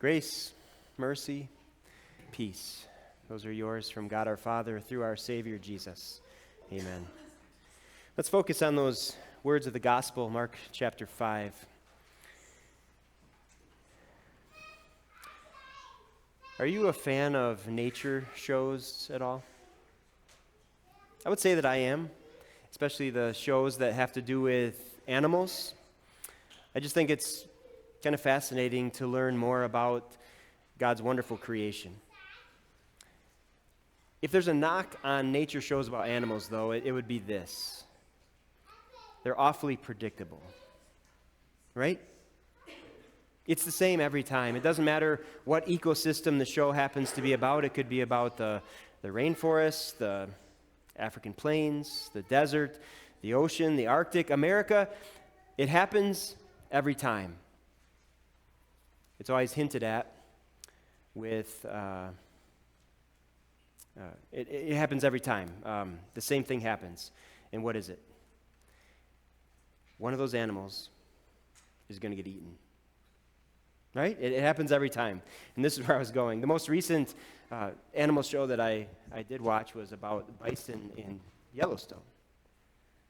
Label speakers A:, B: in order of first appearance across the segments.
A: Grace, mercy, peace. Those are yours from God our Father through our Savior Jesus. Amen. Let's focus on those words of the gospel, Mark chapter 5. Are you a fan of nature shows at all? I would say that I am, especially the shows that have to do with animals. I just think it's kind of fascinating to learn more about God's wonderful creation. If there's a knock on nature shows about animals, though, it would be this. They're awfully predictable, right? It's the same every time. It doesn't matter what ecosystem the show happens to be about. It could be about the rainforest, the African plains, the desert, the ocean, the Arctic, America. It happens every time. It's always hinted at with, it happens every time. The same thing happens. And what is it? One of those animals is going to get eaten. Right? It happens every time. And this is where I was going. The most recent animal show that I did watch was about bison in Yellowstone.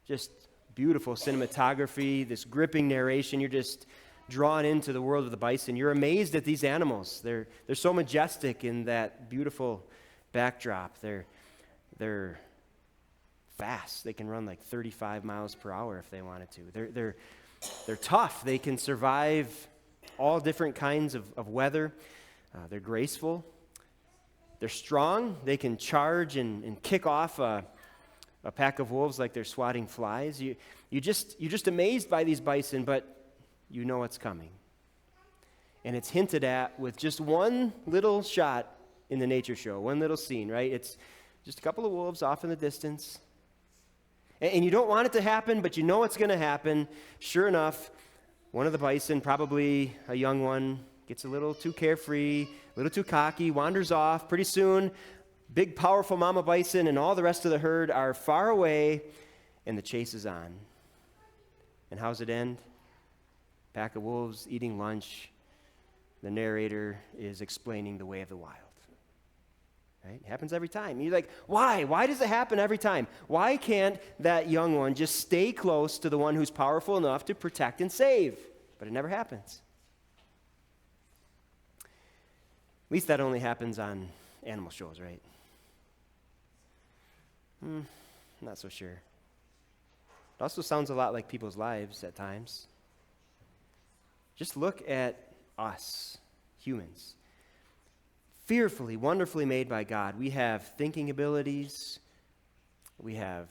A: Just beautiful cinematography, this gripping narration. You're just drawn into the world of the bison. You're amazed at these animals. They're so majestic in that beautiful backdrop. They're fast. They can run like 35 miles per hour if they wanted to. They're tough. They can survive all different kinds of weather. They're graceful. They're strong. They can charge and kick off a pack of wolves like they're swatting flies. You're just amazed by these bison, but you know what's coming. And it's hinted at with just one little shot in the nature show, one little scene, right? It's just a couple of wolves off in the distance. And you don't want it to happen, but you know it's going to happen. Sure enough, one of the bison, probably a young one, gets a little too carefree, a little too cocky, wanders off. Pretty soon, big, powerful mama bison and all the rest of the herd are far away, and the chase is on. And how's it end? Pack of wolves eating lunch. The narrator is explaining the way of the wild. Right? It happens every time. You're like, why? Why does it happen every time? Why can't that young one just stay close to the one who's powerful enough to protect and save? But it never happens. At least that only happens on animal shows, right? Not so sure. It also sounds a lot like people's lives at times. Just look at us, humans. Fearfully, wonderfully made by God. We have thinking abilities. We have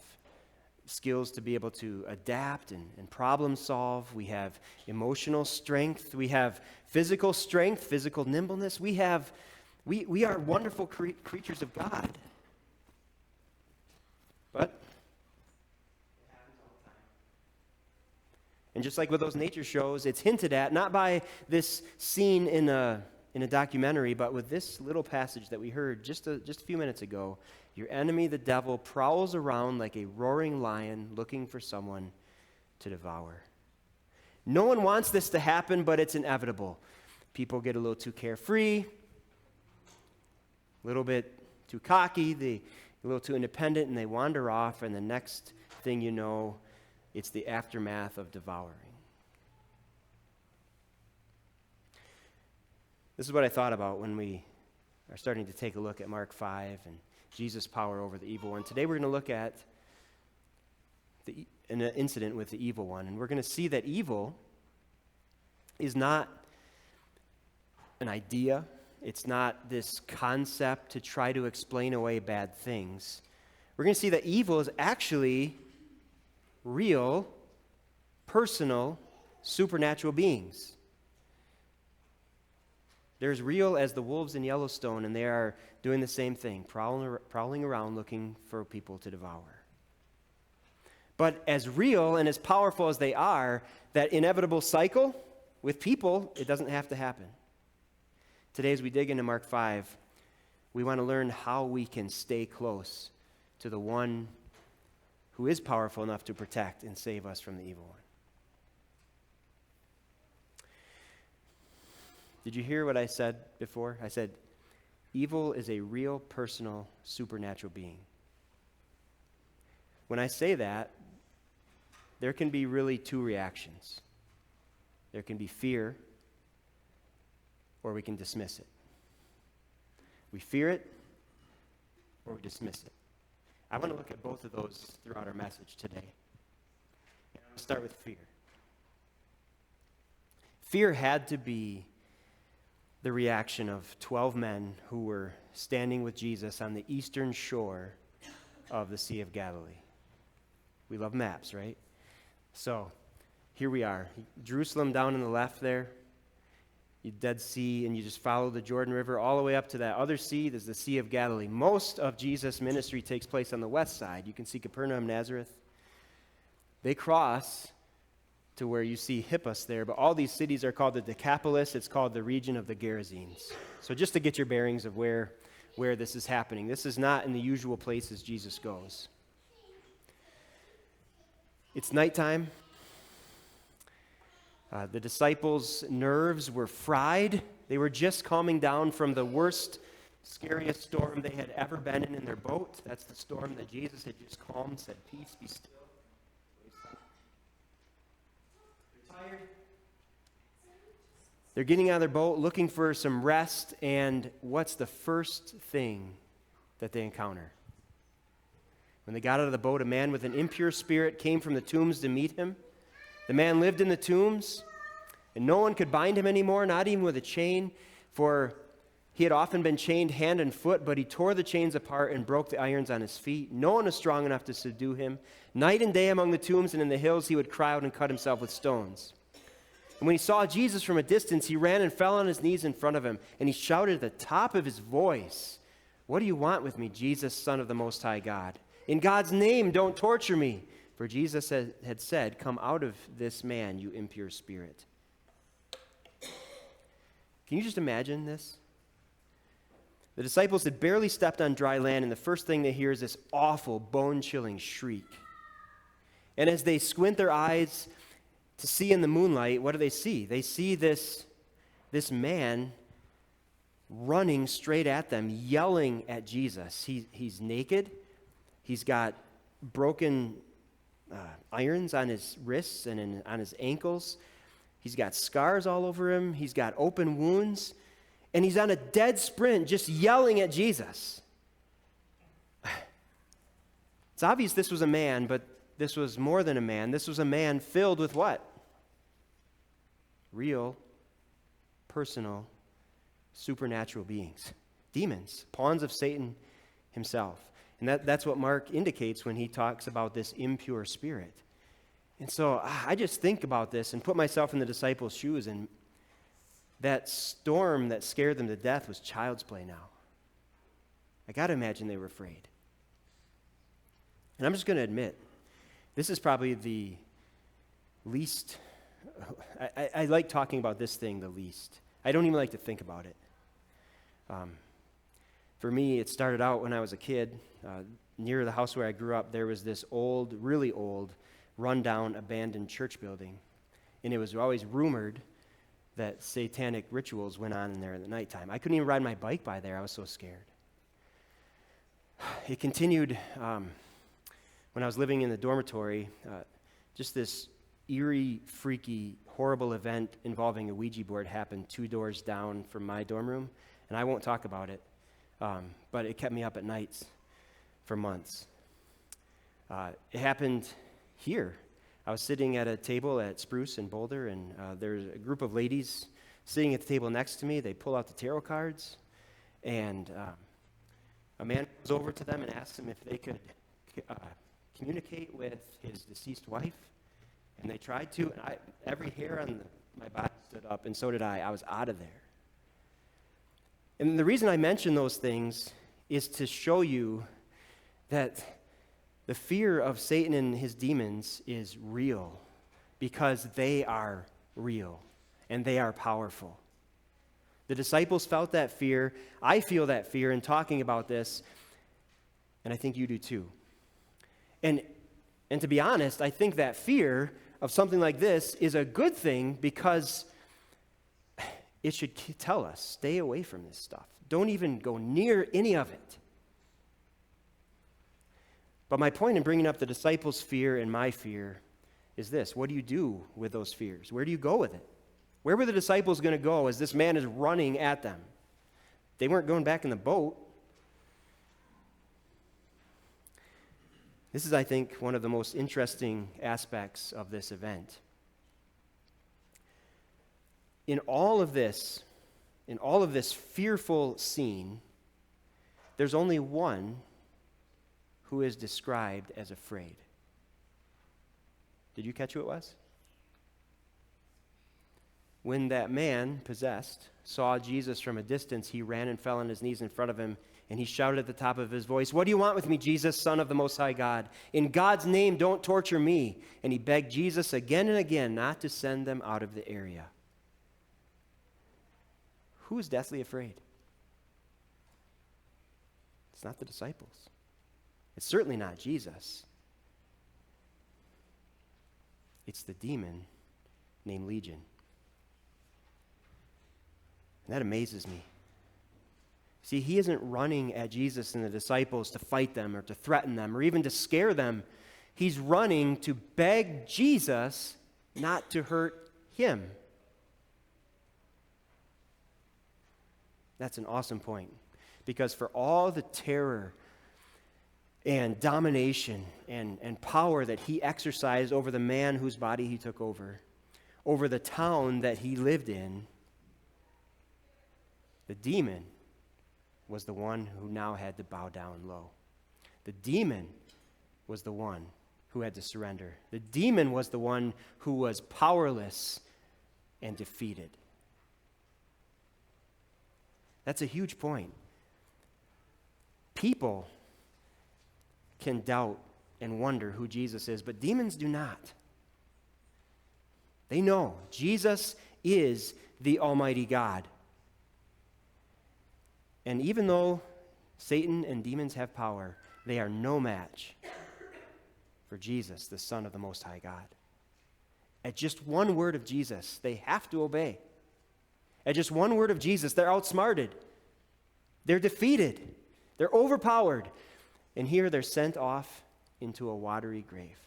A: skills to be able to adapt and problem solve. We have emotional strength. We have physical strength, physical nimbleness. We are wonderful creatures of God. But and just like with those nature shows, it's hinted at, not by this scene in a documentary, but with this little passage that we heard just a few minutes ago. Your enemy, the devil, prowls around like a roaring lion looking for someone to devour. No one wants this to happen, but it's inevitable. People get a little too carefree, a little bit too cocky, a little too independent, and they wander off, and the next thing you know, it's the aftermath of devouring. This is what I thought about when we are starting to take a look at Mark 5 and Jesus' power over the evil one. Today we're going to look at an incident with the evil one, and we're going to see that evil is not an idea. It's not this concept to try to explain away bad things. We're going to see that evil is actually real, personal, supernatural beings. They're as real as the wolves in Yellowstone, and they are doing the same thing, prowling around looking for people to devour. But as real and as powerful as they are, that inevitable cycle with people, it doesn't have to happen. Today, as we dig into Mark 5, we want to learn how we can stay close to the one who is powerful enough to protect and save us from the evil one. Did you hear what I said before? I said, evil is a real, personal, supernatural being. When I say that, there can be really two reactions. There can be fear, or we can dismiss it. We fear it, or we dismiss it. I want to look at both of those throughout our message today. And I'm going to start with fear. Fear had to be the reaction of 12 men who were standing with Jesus on the eastern shore of the Sea of Galilee. We love maps, right? So here we are. Jerusalem down on the left there, you Dead Sea, and you just follow the Jordan River all the way up to that other sea. There's the Sea of Galilee. Most of Jesus' ministry takes place on the west side. You can see Capernaum, Nazareth. They cross to where you see Hippus there, but all these cities are called the Decapolis. It's called the region of the Gerasenes. So just to get your bearings of where this is happening. This is not in the usual places Jesus goes. It's nighttime. The disciples' nerves were fried. They were just calming down from the worst, scariest storm they had ever been in their boat. That's the storm that Jesus had just calmed, said, "Peace, be still." They're tired. They're getting out of their boat, looking for some rest, and what's the first thing that they encounter? When they got out of the boat, a man with an impure spirit came from the tombs to meet him. The man lived in the tombs, and no one could bind him anymore, not even with a chain, for he had often been chained hand and foot, but he tore the chains apart and broke the irons on his feet. No one was strong enough to subdue him. Night and day among the tombs and in the hills, he would cry out and cut himself with stones. And when he saw Jesus from a distance, he ran and fell on his knees in front of him, and he shouted at the top of his voice, "What do you want with me, Jesus, Son of the Most High God? In God's name, don't torture me." For Jesus had said, "Come out of this man, you impure spirit." Can you just imagine this? The disciples had barely stepped on dry land, and the first thing they hear is this awful, bone-chilling shriek. And as they squint their eyes to see in the moonlight, what do they see? They see this man running straight at them, yelling at Jesus. He's naked. He's got broken irons on his wrists and on his ankles. He's got scars all over him. He's got open wounds. And he's on a dead sprint just yelling at Jesus. It's obvious this was a man, but this was more than a man. This was a man filled with what? Real, personal, supernatural beings. Demons, pawns of Satan himself. And that's what Mark indicates when he talks about this impure spirit. And so I just think about this and put myself in the disciples' shoes, and that storm that scared them to death was child's play now. I got to imagine they were afraid. And I'm just going to admit, this is probably the least, I like talking about this thing the least. I don't even like to think about it. For me, it started out when I was a kid. Near the house where I grew up, there was this old, really old, run-down, abandoned church building. And it was always rumored that satanic rituals went on in there at the nighttime. I couldn't even ride my bike by there. I was so scared. It continued when I was living in the dormitory. Just this eerie, freaky, horrible event involving a Ouija board happened 2 doors down from my dorm room. And I won't talk about it. But it kept me up at nights for months. It happened here. I was sitting at a table at Spruce in Boulder, and there's a group of ladies sitting at the table next to me. They pull out the tarot cards, and a man goes over to them and asks them if they could communicate with his deceased wife. And they tried to, and every hair on my body stood up, and so did I. I was out of there. And the reason I mention those things is to show you that the fear of Satan and his demons is real, because they are real and they are powerful. The disciples felt that fear. I feel that fear in talking about this, and I think you do too. And to be honest, I think that fear of something like this is a good thing, because it should tell us, stay away from this stuff. Don't even go near any of it. But my point in bringing up the disciples' fear and my fear is this. What do you do with those fears? Where do you go with it? Where were the disciples going to go as this man is running at them? They weren't going back in the boat. This is, I think, one of the most interesting aspects of this event. In all of this fearful scene, there's only one who is described as afraid. Did you catch who it was? When that man, possessed, saw Jesus from a distance, he ran and fell on his knees in front of him, and he shouted at the top of his voice, "What do you want with me, Jesus, Son of the Most High God? In God's name, don't torture me." And he begged Jesus again and again not to send them out of the area. Who is deathly afraid? It's not the disciples. It's certainly not Jesus. It's the demon named Legion. And that amazes me. See, he isn't running at Jesus and the disciples to fight them or to threaten them or even to scare them. He's running to beg Jesus not to hurt him. That's an awesome point. Because for all the terror and domination and power that he exercised over the man whose body he took over the town that he lived in, the demon was the one who now had to bow down low. The demon was the one who had to surrender. The demon was the one who was powerless and defeated. That's a huge point. People can doubt and wonder who Jesus is, but demons do not. They know Jesus is the Almighty God. And even though Satan and demons have power, they are no match for Jesus, the Son of the Most High God. At just one word of Jesus, they have to obey. At just one word of Jesus, they're outsmarted. They're defeated. They're overpowered. And here they're sent off into a watery grave.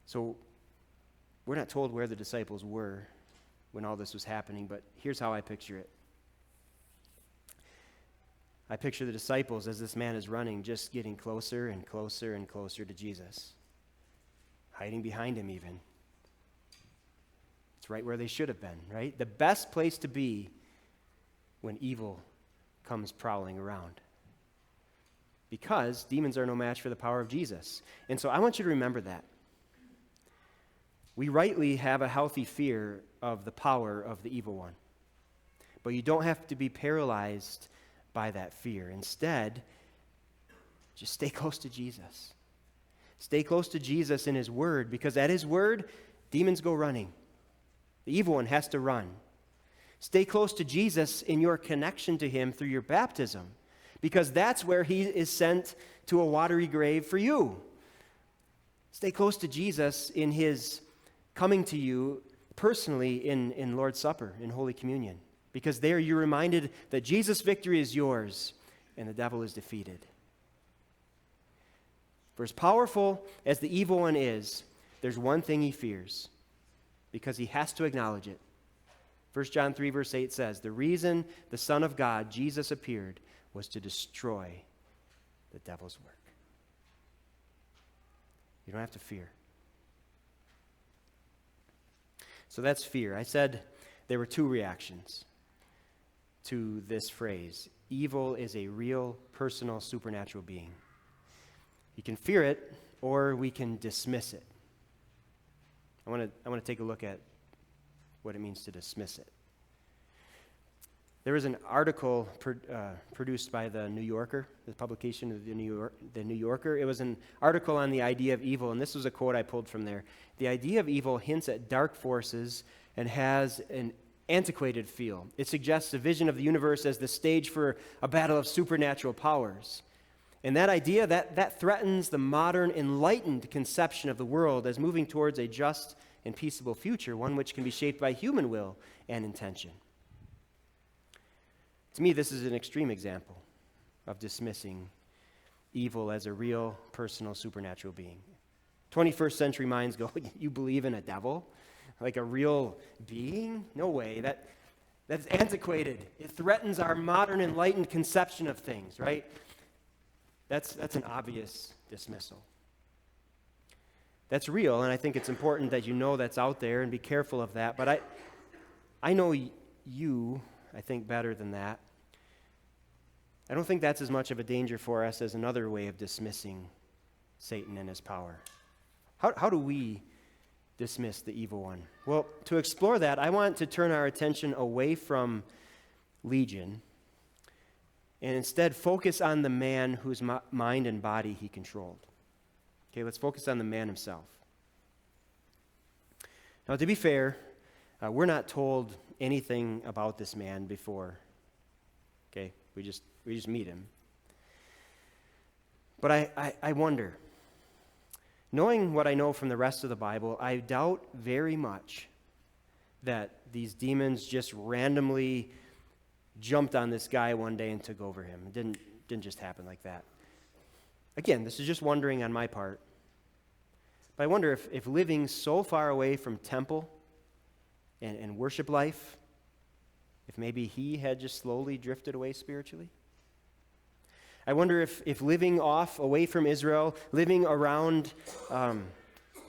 A: So, we're not told where the disciples were when all this was happening, but here's how I picture it. I picture the disciples as this man is running, just getting closer and closer and closer to Jesus, hiding behind him even. It's right where they should have been, right? The best place to be when evil comes prowling around. Because demons are no match for the power of Jesus. And so I want you to remember that. We rightly have a healthy fear of the power of the evil one. But you don't have to be paralyzed by that fear. Instead, just stay close to Jesus. Stay close to Jesus in his word, because at his word, demons go running. The evil one has to run. Stay close to Jesus in your connection to him through your baptism, because that's where he is sent to a watery grave for you. Stay close to Jesus in his coming to you personally in Lord's Supper, in Holy Communion, because there you're reminded that Jesus' victory is yours and the devil is defeated. For as powerful as the evil one is, there's one thing he fears, because he has to acknowledge it. 1 John 3 verse 8 says, "The reason the Son of God, Jesus, appeared was to destroy the devil's work." You don't have to fear. So that's fear. I said there were two reactions to this phrase. Evil is a real, personal, supernatural being. You can fear it, or we can dismiss it. I want to take a look at what it means to dismiss it. There was an article produced by the New Yorker, the publication of the New Yorker. It was an article on the idea of evil, and this was a quote I pulled from there. The idea of evil hints at dark forces and has an antiquated feel. It suggests a vision of the universe as the stage for a battle of supernatural powers. And that idea, that threatens the modern enlightened conception of the world as moving towards a just and peaceable future, one which can be shaped by human will and intention. To me, this is an extreme example of dismissing evil as a real, personal, supernatural being. 21st century minds go, you believe in a devil? Like a real being? No way. That's antiquated. It threatens our modern enlightened conception of things, right? That's an obvious dismissal. That's real, and I think it's important that you know that's out there and be careful of that. But I know you, I think, better than that. I don't think that's as much of a danger for us as another way of dismissing Satan and his power. How do we dismiss the evil one? Well, to explore that, I want to turn our attention away from Legion and instead focus on the man whose mind and body he controlled. Okay, let's focus on the man himself. Now, to be fair, we're not told anything about this man before. Okay, we just meet him. But I wonder, knowing what I know from the rest of the Bible, I doubt very much that these demons just randomly jumped on this guy one day and took over him. It didn't just happen like that. Again, this is just wondering on my part. But I wonder if living so far away from temple and worship life, if maybe he had just slowly drifted away spiritually. I wonder if living off away from Israel, living around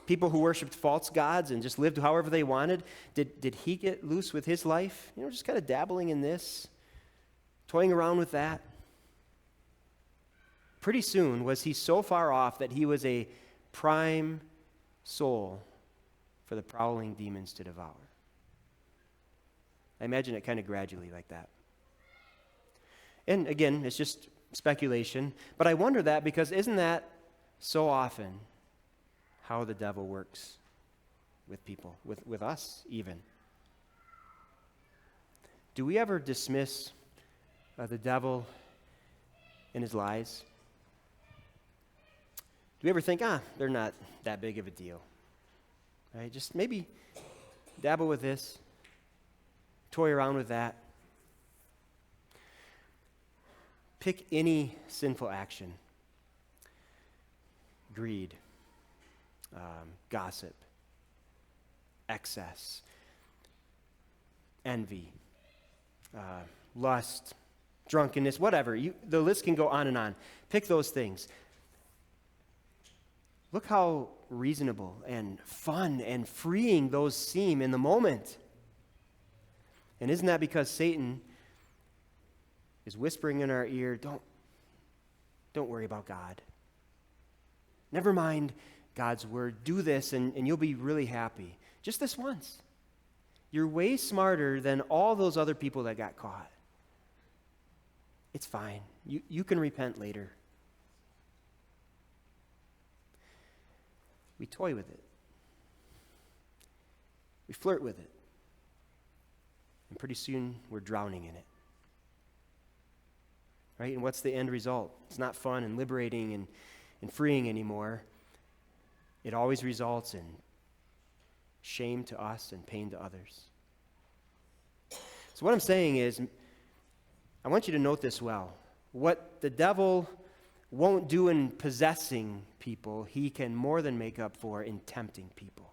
A: people who worshiped false gods and just lived however they wanted, did he get loose with his life? Just kind of dabbling in this, toying around with that. Pretty soon was he so far off that he was a prime soul for the prowling demons to devour. I imagine it kind of gradually like that. And again, it's just speculation, but I wonder that because isn't that so often how the devil works with people, with us even? Do we ever dismiss the devil and his lies? Do we ever think, they're not that big of a deal? Right? Just maybe dabble with this, toy around with that. Pick any sinful action. Greed, gossip, excess, envy, lust, drunkenness, whatever. The list can go on and on. Pick those things. Look how reasonable and fun and freeing those seem in the moment. And isn't that because Satan is whispering in our ear, don't worry about God. Never mind God's word. Do this and you'll be really happy. Just this once. You're way smarter than all those other people that got caught. It's fine. You can repent later. We toy with it. We flirt with it. And pretty soon we're drowning in it. Right? And what's the end result? It's not fun and liberating and freeing anymore. It always results in shame to us and pain to others. So what I'm saying is, I want you to note this well. What the devil won't do in possessing people, he can more than make up for in tempting people.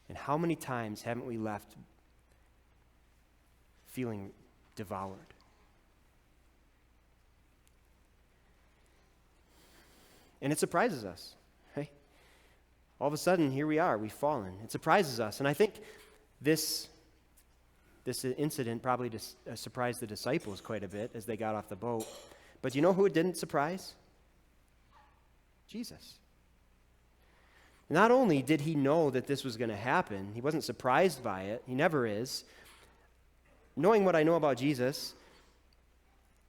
A: And how many times haven't we left feeling devoured? And it surprises us, right? All of a sudden, here we are, we've fallen. It surprises us. And I think this incident probably surprised the disciples quite a bit as they got off the boat. But you know who it didn't surprise? Jesus. Not only did he know that this was going to happen, he wasn't surprised by it. He never is. Knowing what I know about Jesus,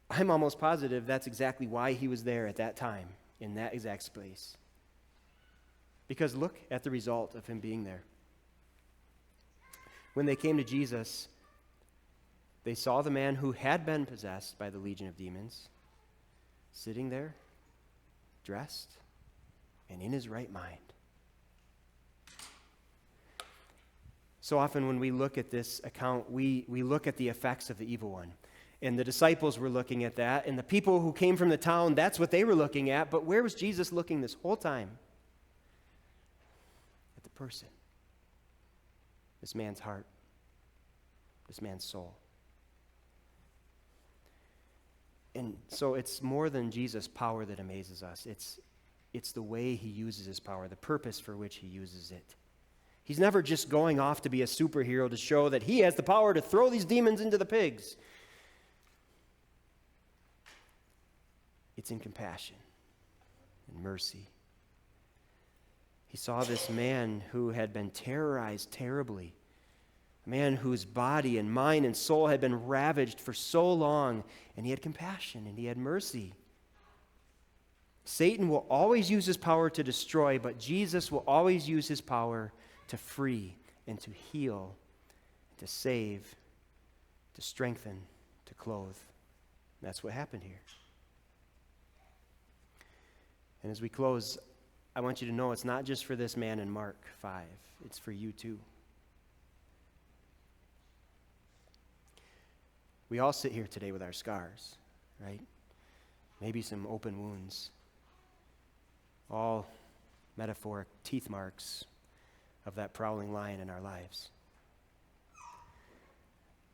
A: I'm almost positive that's exactly why he was there at that time, in that exact space. Because look at the result of him being there. When they came to Jesus, they saw the man who had been possessed by the legion of demons. sitting there, dressed, and in his right mind. So often when we look at this account, we look at the effects of the evil one. And the disciples were looking at that, and the people who came from the town, that's what they were looking at. But where was Jesus looking this whole time? At the person. This man's heart. This man's soul. And so it's more than Jesus' power that amazes us. It's the way he uses his power, the purpose for which he uses it. He's never just going off to be a superhero to show that he has the power to throw these demons into the pigs. It's in compassion and mercy. He saw this man who had been terrorized terribly, a man whose body and mind and soul had been ravaged for so long, and he had compassion and he had mercy. Satan will always use his power to destroy, but Jesus will always use his power to free and to heal, to save, to strengthen, to clothe. That's what happened here. And as we close, I want you to know it's not just for this man in Mark 5. It's for you too. We all sit here today with our scars, right? Maybe some open wounds. All metaphoric teeth marks of that prowling lion in our lives.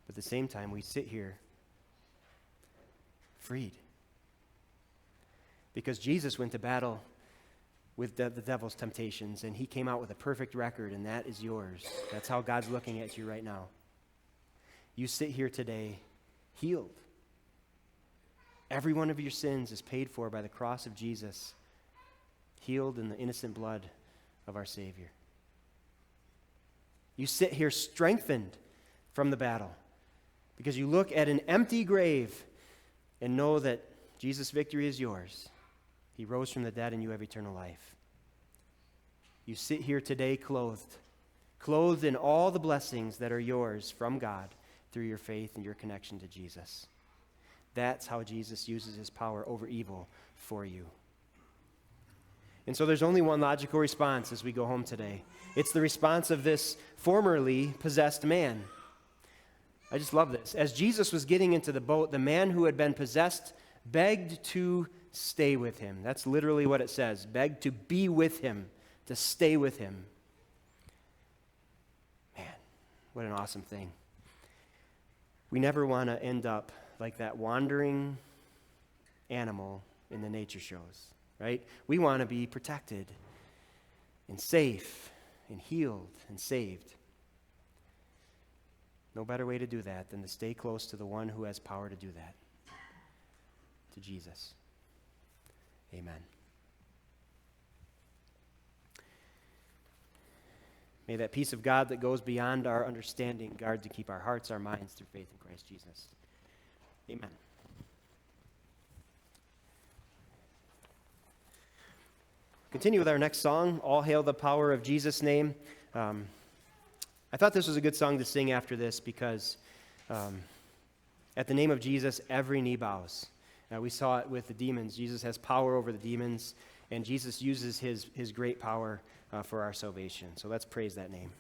A: But at the same time, we sit here freed. Because Jesus went to battle with the devil's temptations, and he came out with a perfect record, and that is yours. That's how God's looking at you right now. You sit here today healed. Every one of your sins is paid for by the cross of Jesus, healed in the innocent blood of our Savior. You sit here strengthened from the battle because you look at an empty grave and know that Jesus' victory is yours. He rose from the dead and you have eternal life. You sit here today clothed in all the blessings that are yours from God through your faith and your connection to Jesus. That's how Jesus uses his power over evil for you. And so there's only one logical response as we go home today. It's the response of this formerly possessed man. I just love this. As Jesus was getting into the boat, the man who had been possessed begged to stay with him. That's literally what it says. Begged to be with him, to stay with him. Man, what an awesome thing. We never want to end up like that wandering animal in the nature shows, right? We want to be protected and safe and healed and saved. No better way to do that than to stay close to the one who has power to do that, to Jesus. Amen. May that peace of God that goes beyond our understanding guard to keep our hearts, our minds through faith in Christ Jesus. Amen. Continue with our next song, All Hail the Power of Jesus' Name. I thought this was a good song to sing after this because at the name of Jesus, every knee bows. We saw it with the demons. Jesus has power over the demons, and Jesus uses his great power for our salvation. So let's praise that name.